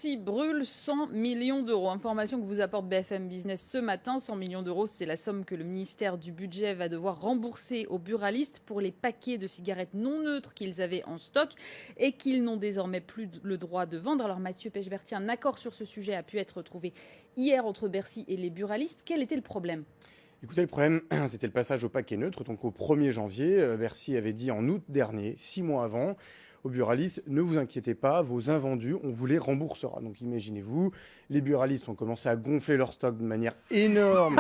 Bercy brûle 100 millions d'euros. Information que vous apporte BFM Business ce matin. 100 millions d'euros, c'est la somme que le ministère du Budget va devoir rembourser aux buralistes pour les paquets de cigarettes non neutres qu'ils avaient en stock et qu'ils n'ont désormais plus le droit de vendre. Alors Mathieu Pechberti, un accord sur ce sujet a pu être trouvé hier entre Bercy et les buralistes. Quel était le problème ? Écoutez, le problème, c'était le passage au paquet neutre. Donc au 1er janvier, Bercy avait dit en août dernier, 6 mois avant, aux buralistes, ne vous inquiétez pas, vos invendus, on vous les remboursera. Donc imaginez-vous, les buralistes ont commencé à gonfler leur stock de manière énorme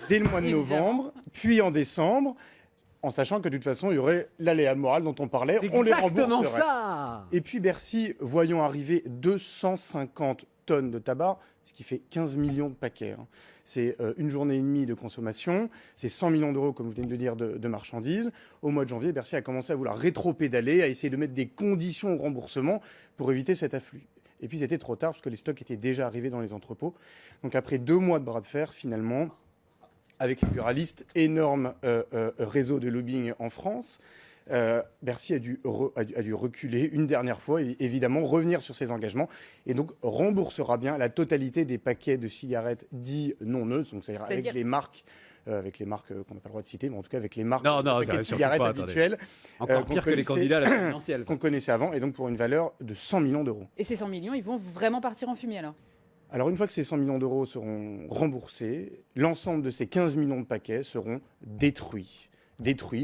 dès le mois de novembre, puis en décembre, en sachant que de toute façon, il y aurait l'aléa moral dont on parlait, on les rembourserait. Ça. Et puis Bercy, voyant arriver 250 tonnes de tabac, ce qui fait 15 millions de paquets. C'est une journée et demie de consommation, c'est 100 millions d'euros, comme vous venez de le dire, de marchandises. Au mois de janvier, Bercy a commencé à vouloir rétro-pédaler, à essayer de mettre des conditions au remboursement pour éviter cet afflux. Et puis c'était trop tard, parce que les stocks étaient déjà arrivés dans les entrepôts. Donc après 2 mois de bras de fer, finalement, avec les buralistes, énorme réseau de lobbying en France, Bercy a dû reculer une dernière fois et évidemment revenir sur ses engagements et donc remboursera bien la totalité des paquets de cigarettes dits non neutres, donc c'est-à-dire avec les marques qu'on n'a pas le droit de citer, mais en tout cas avec les marques de cigarettes habituelles. Encore pire que les candidats à la présidentielle. Qu'on connaissait avant, et donc pour une valeur de 100 millions d'euros. Et ces 100 millions, ils vont vraiment partir en fumée alors ? Alors une fois que ces 100 millions d'euros seront remboursés, l'ensemble de ces 15 millions de paquets seront détruits,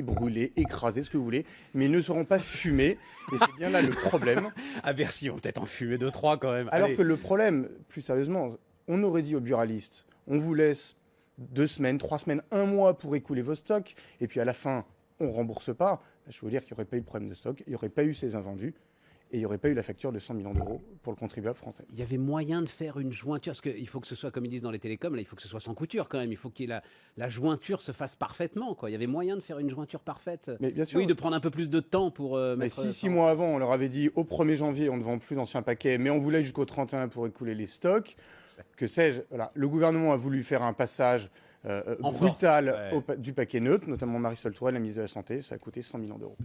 brûlés, écrasés, ce que vous voulez, mais ne seront pas fumés. Et c'est bien là le problème. À Bercy, on va peut-être en fumer 2-3 quand même. Alors que le problème, plus sérieusement, on aurait dit aux buralistes, on vous laisse 2 semaines, 3 semaines, 1 mois pour écouler vos stocks, et puis à la fin, on ne rembourse pas. Je peux vous dire qu'il n'y aurait pas eu de problème de stock, il n'y aurait pas eu ces invendus. Et il n'y aurait pas eu la facture de 100 millions d'euros pour le contribuable français. Il y avait moyen de faire une jointure, parce qu'il faut que ce soit, comme ils disent dans les télécoms, là, il faut que ce soit sans couture quand même. Il faut que la jointure se fasse parfaitement, quoi. Il y avait moyen de faire une jointure parfaite. Mais bien sûr. Oui, de prendre un peu plus de temps pour mettre... Si 6 mois avant, on leur avait dit au 1er janvier, on ne vend plus d'anciens paquets, mais on voulait jusqu'au 31 pour écouler les stocks, que sais-je, voilà. Le gouvernement a voulu faire un passage brutal du paquet neutre, notamment Marisol Touraine, la ministre de la Santé. Ça a coûté 100 millions d'euros.